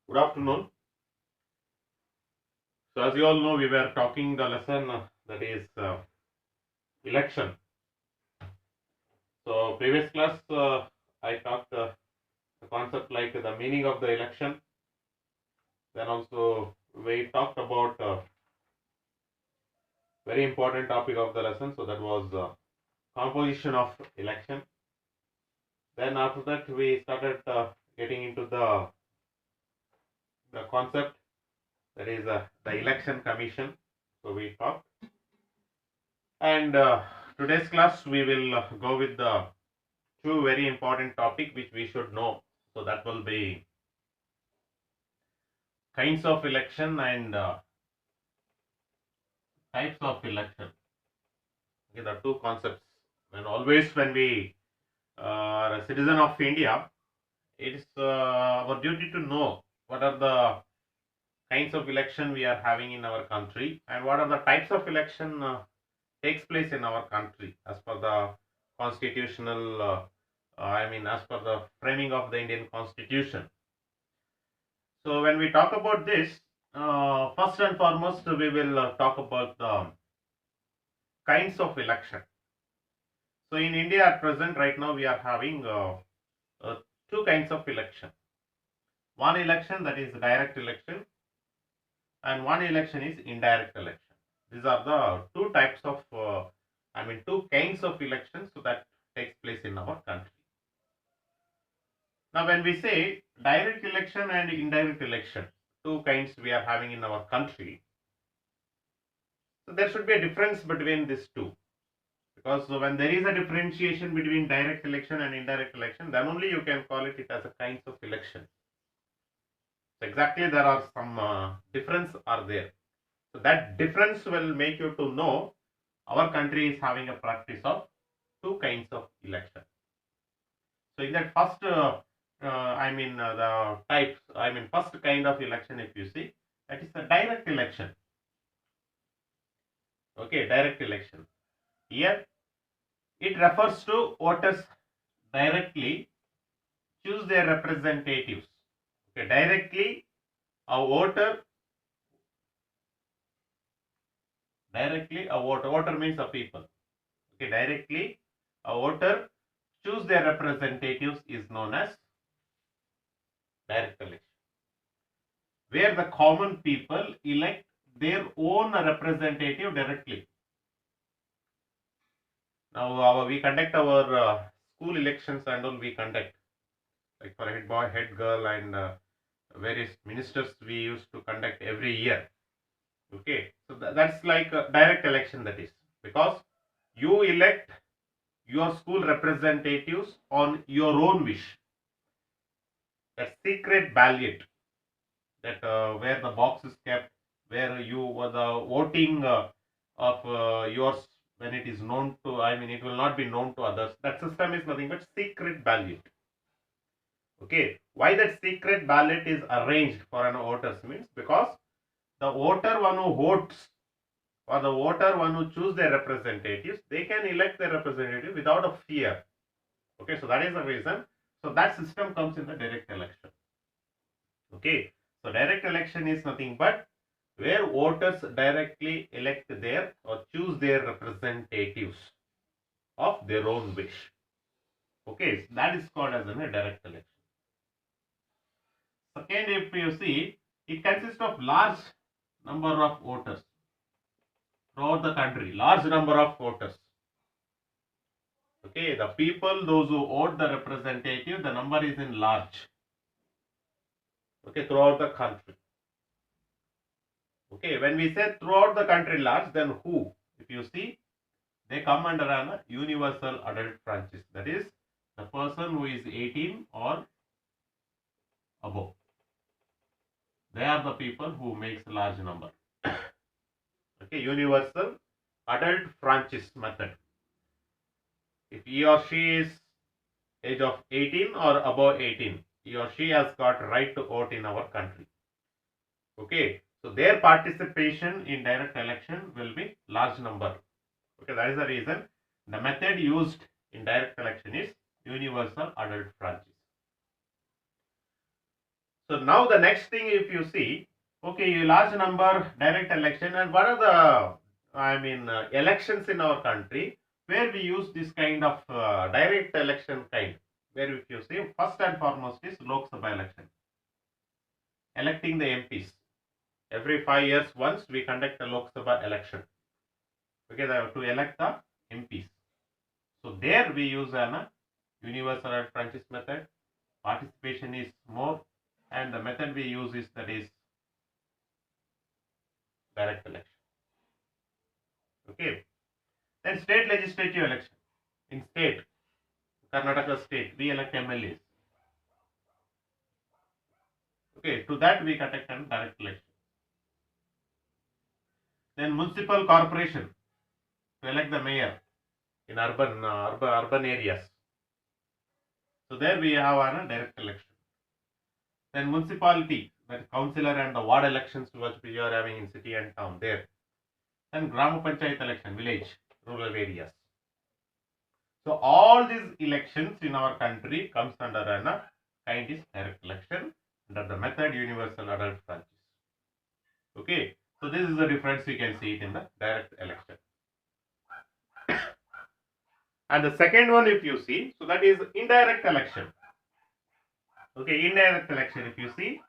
Good afternoon. So, as you all know, we were talking the lesson that is election. So, previous class I talked the concept like the meaning of the election. Then also we talked about very important topic of the lesson. So that was composition of election. Then after that we started getting into the concept that is the election commission. So we talked, and today's class we will go with the two very important topic which we should know. So that will be kinds of election and types of election. Okay, the two concepts. When we are a citizen of India, it is our duty to know what are the kinds of election we are having in our country and what are the types of election takes place in our country as per the constitutional. As per the framing of the Indian Constitution. So when we talk about this, first and foremost, we will talk about the kinds of election. So in India at present, right now, we are having uh, two kinds of election. One election that is direct election, and one election is indirect election. These are the two types of, two kinds of elections that takes place in our country. Now, when we say direct election and indirect election, two kinds we are having in our country. So there should be a difference between these two, because when there is a differentiation between direct election and indirect election, then only you can call it as a kinds of election. So exactly there are some difference are there. So that difference will make you to know our country is having a practice of two kinds of election. So in that first, the types, first kind of election, if you see, that is the direct election. Okay, direct election. Here it refers to voters directly choose their representatives. Okay, voter means a people. Okay, directly a voter choose their representatives is known as direct election, where the common people elect their own representative directly. Now we conduct our school elections and all we conduct, like for head boy, head girl, and various ministers we used to conduct every year. Okay, so that's like a direct election, that is because you elect your school representatives on your own wish. That secret ballot, that where the box is kept, where you were the voting of yours, when it is known to, it will not be known to others. That system is nothing but secret ballot. Okay, why that secret ballot is arranged for an voters means because the voter one who votes or the voter one who choose their representatives, they can elect their representative without a fear. Okay, so that is the reason. So that system comes in the direct election. Okay, so direct election is nothing but where voters directly elect their or choose their representatives of their own wish. Okay, so that is called as a direct election. Second, if you see, it consists of large number of voters throughout the country, large number of voters. Okay, the people, those who vote the representative, the number is in large. Okay, throughout the country. Okay, when we say throughout the country large, then who? If you see, they come under an universal adult franchise. That is, the person who is 18 or above. They are the people who makes a large number. Okay, universal adult franchise method. If he or she is age of 18 or above 18, he or she has got right to vote in our country. Okay, so their participation in direct election will be large number. Okay, that is the reason the method used in direct election is universal adult franchise. So now the next thing, if you see, okay, a large number direct election, and what are the elections in our country where we use this kind of direct election kind, where if you see, first and foremost is Lok Sabha election, electing the MPs. Every 5 years once we conduct a Lok Sabha election. Okay, to elect the MPs. So there we use an universal and franchise method. Participation is more, and the method we use is direct election. Okay. Then state legislative election. In state, Karnataka state, we elect MLAs. Okay, to that we conduct a direct election. Then municipal corporation, to elect the mayor in urban areas. So there we have a direct election. Then municipality, that councillor and the ward elections which we are having in city and town there. Then Gram Panchayat election, village, rural areas. So all these elections in our country comes under a kind is direct election under the method universal adult franchise. Okay, so this is the difference, you can see it in the direct election. And the second one, if you see, so that is indirect election. Okay, indirect election, if you see,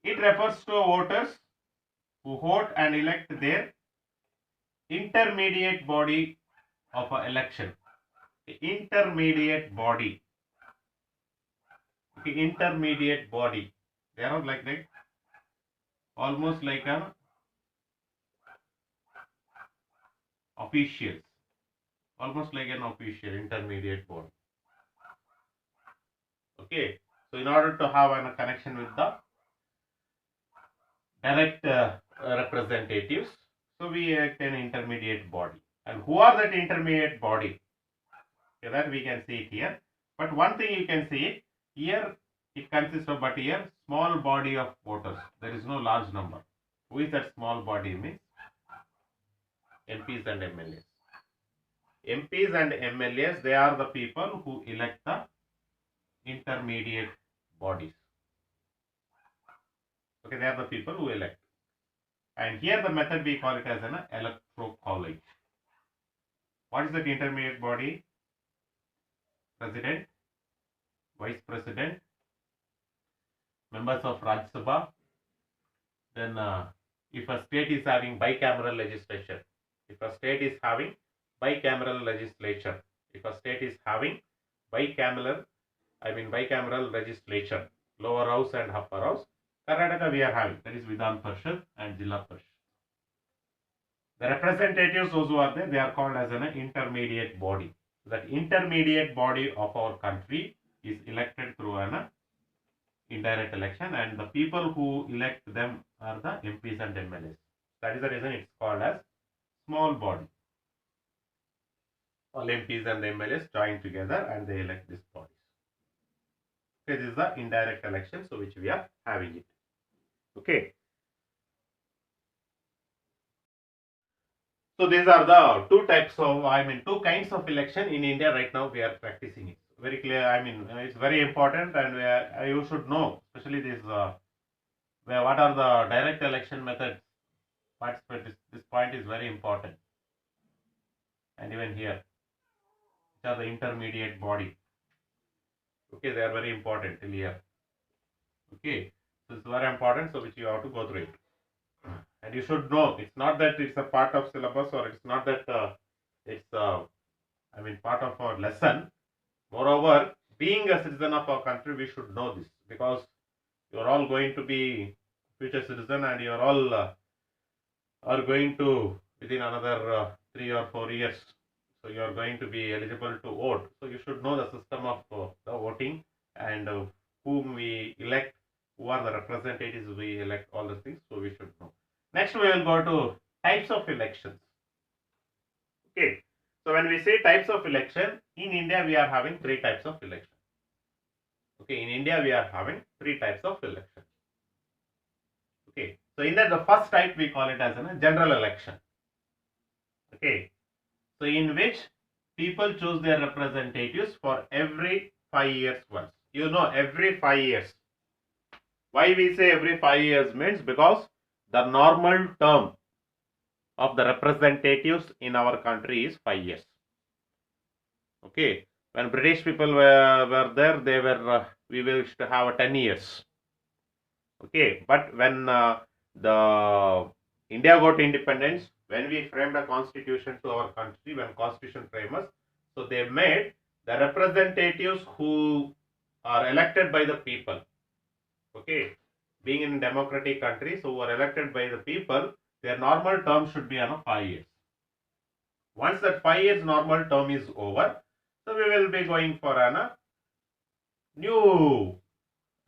it refers to voters who vote and elect their intermediate body of an election. Intermediate body. Okay, intermediate body. They are like that, almost like an officials. Almost like an official intermediate body. Okay, so in order to have a connection with the direct representatives, so we elect an intermediate body. And who are that intermediate body? Okay, that we can see it here. But one thing you can see here, it consists of but here small body of voters. There is no large number. Who is that small body? Means MPs and MLAs. MPs and MLAs, they are the people who elect the intermediate bodies. Okay, they are the people who elect. And here the method we call it as an electoral college. What is that intermediate body? President, Vice President, members of Rajya Sabha. Then if a state is having bicameral legislation, if a state is having bicameral legislature, if a state is having bicameral legislation, lower house and upper house, Karnataka we are having, that is Vidhan Parishad and Jilla Parishad. The representatives, those who are there, they are called as an intermediate body. That intermediate body of our country is elected through an indirect election, and the people who elect them are the MPs and MLAs. That is the reason it's called as small body. All MPs and MLAs join together and they elect these bodies. Okay, this is the indirect election, so which we are having it. Okay. So these are the two kinds of election in India right now we are practicing it. Very clear, it's very important, and you should know, especially this, what are the direct election methods. This point is very important. And even here, which are the intermediate body. Okay, they are very important till here. Okay, so it's very important, so which you have to go through it. And you should know, it's not that it's a part of syllabus, or it's not that it's part of our lesson. Moreover, being a citizen of our country, we should know this, because you are all going to be future citizen, and you are all are going to, within another 3 or 4 years, so you are going to be eligible to vote. So you should know the system of the voting, and whom we elect, who are the representatives we elect, all those things, so we should know. Next, we will go to types of elections. Okay, so when we say types of election, in India we are having 3 types of election. Okay, in India we are having 3 types of election. Okay, so in that, the first type we call it as a general election. Okay, so in which people choose their representatives for every 5 years once. You know, every 5 years. Why we say every 5 years means because the normal term of the representatives in our country is 5 years. Okay, when British people were there, they were we used to have 10 years. Okay, but when the India got independence, when we framed a constitution to our country, when constitution framers, so they made the representatives who are elected by the people. Okay, being in democratic countries who are elected by the people, their normal term should be 5 years. Once that 5 years normal term is over, so we will be going for a new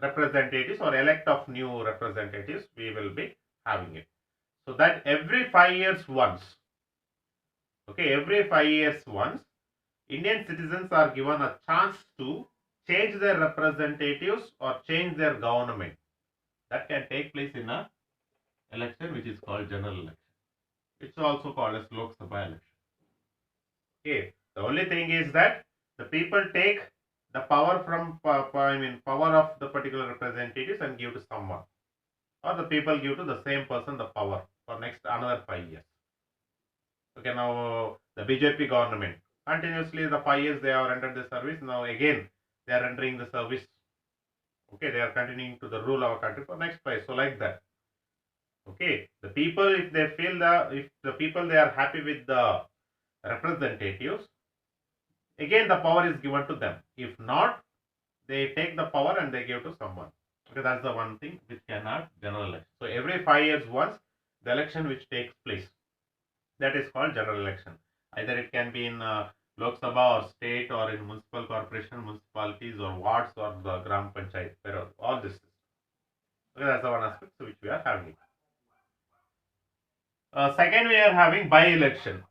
representatives or elect of new representatives, we will be having it. So that every 5 years once, okay, every 5 years once, Indian citizens are given a chance to change their representatives or change their government. That can take place in a election which is called general election. It's also called as Lok Sabha election. Okay, the only thing is that the people take the power from power of the particular representatives and give to someone, or the people give to the same person the power for next another 5 years. Okay, now the BJP government continuously the 5 years they have rendered the service. Now again they are rendering the service. Okay, they are continuing to the rule our country for next 5. So like that. Okay, the people, if they feel if the people they are happy with the representatives, again the power is given to them. If not, they take the power and they give to someone. Okay, that's the one thing which cannot general election. So every 5 years once, the election which takes place, that is called general election. Either it can be in Lok Sabha or state or in municipal corporation, municipalities or wards or the Gram Panchayat, all this. Okay, that's the one aspect which we are having. Second, we are having by-election.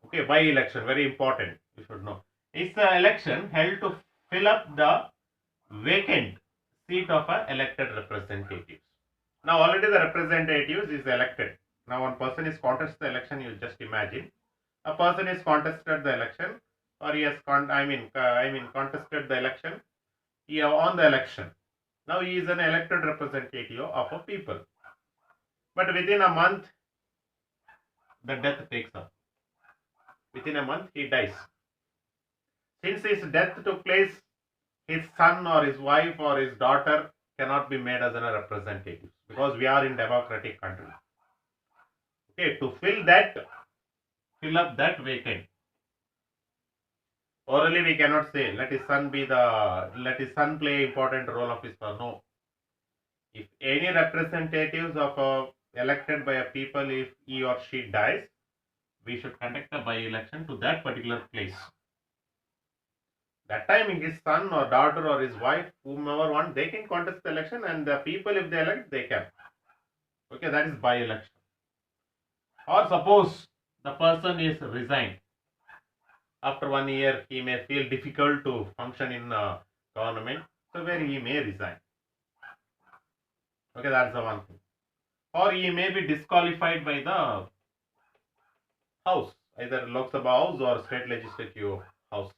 Okay, by-election, very important, you should know. It's the election held to fill up the vacant seat of an elected representatives. Now already the representatives is elected. Now one person is contested the election, you just imagine. A person is contested the election, or he has contested the election, he won the election. Now he is an elected representative of a people. But within a month, the death takes up. Within a month, he dies. Since his death took place, his son or his wife or his daughter cannot be made as a representative because we are in democratic country. Okay, to fill up that vacant. Orally we cannot say let his son play important role of his son. No. If any representatives of elected by a people, if he or she dies, we should conduct a by-election to that particular place. That time his son or daughter or his wife, whomever want, they can contest the election, and the people, if they elect, they can. Okay, that is by-election. Or suppose the person is resigned. After 1 year, he may feel difficult to function in government, so where he may resign. Okay, that's the one thing. Or he may be disqualified by the house, either Lok Sabha house or state legislative house.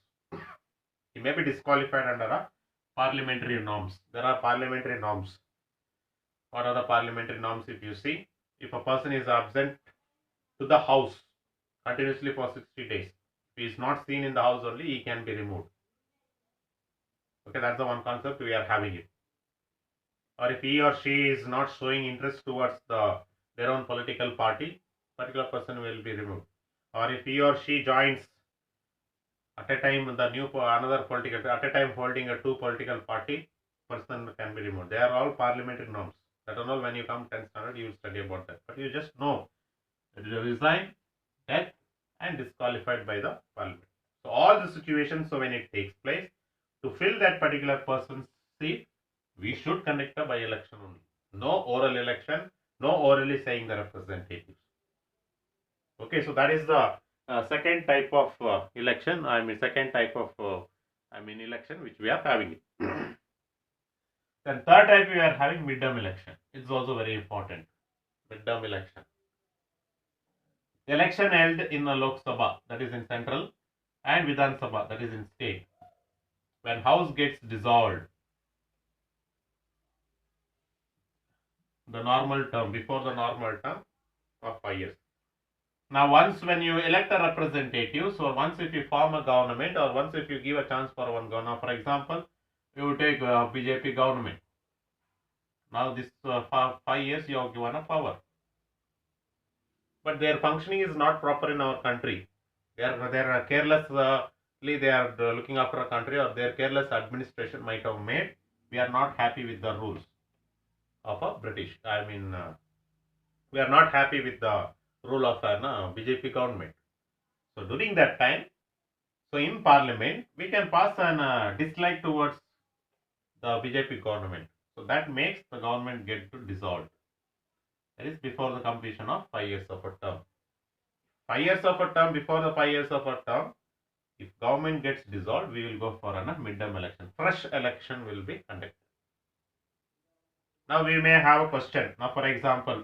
He may be disqualified under a parliamentary norms. There are parliamentary norms. What are the parliamentary norms? If you see, if a person is absent to the house continuously for 60 days, if he is not seen in the house only, he can be removed. Okay, that's the one concept we are having it. Or if he or she is not showing interest towards their own political party, particular person will be removed. Or if he or she joins at a time another political, at a time holding a 2 political party, person can be removed. They are all parliamentary norms. That and all, when you come 10th standard, you will study about that. But you just know that you resign, death, and disqualified by the parliament. So all the situations, so when it takes place, to fill that particular person's seat, we should conduct a by-election only. No oral election, no orally saying the representatives. Okay, so that is the second type of election. Second type of election which we are having. Then third type we are having midterm election. It's also very important. Midterm election. The election held in the Lok Sabha, that is in central, and Vidhan Sabha, that is in state. When house gets dissolved, the normal term, before the normal term of 5 years. Now, once when you elect a representative, so once if you form a government, or once if you give a chance for one governor, for example, you take BJP government. Now this 5 years you have given a power, but their functioning is not proper in our country. They are carelessly they are looking after a country, or their careless administration might have made. We are not happy with the rules of a British. We are not happy with the rule of an BJP government. So during that time, so in Parliament, we can pass an dislike towards the BJP government. So that makes the government get to dissolve. That is before the completion of 5 years of a term. 5 years of a term, before the 5 years of a term, if government gets dissolved, we will go for a midterm election. Fresh election will be conducted. Now we may have a question. Now, for example,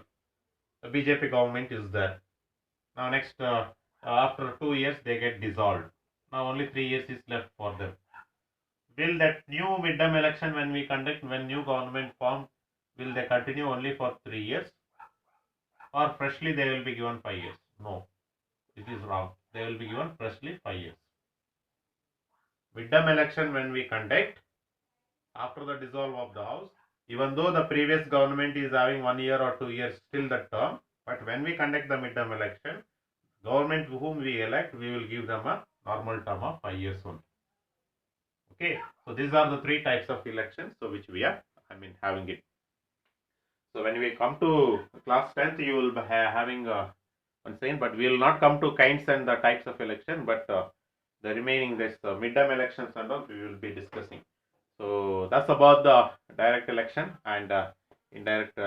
the BJP government is there. Now next, after 2 years, they get dissolved. Now only 3 years is left for them. Will that new midterm election, when we conduct, when new government formed, will they continue only for 3 years? Or freshly they will be given 5 years? No, it is wrong. They will be given freshly 5 years. Midterm election when we conduct, after the dissolve of the house, even though the previous government is having 1 year or 2 years still the term, but when we conduct the midterm election, government whom we elect, we will give them a normal term of 5 years only. Okay, so these are the 3 types of elections, so which we are having it. So when we come to class 10th, you will be having one saying, but we will not come to kinds and the types of election, but the remaining this midterm elections and all we will be discussing. So that's about the direct election and indirect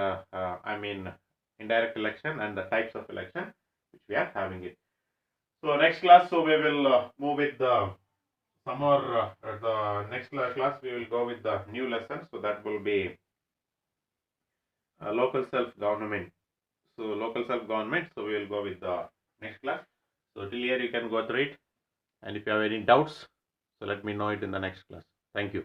election and the types of election which we are having it. So next class, so we will move with the some more the next class we will go with the new lesson. So that will be local self-government. So local self-government. So we will go with the next class. So till here you can go through it, and if you have any doubts, so let me know it in the next class. Thank you.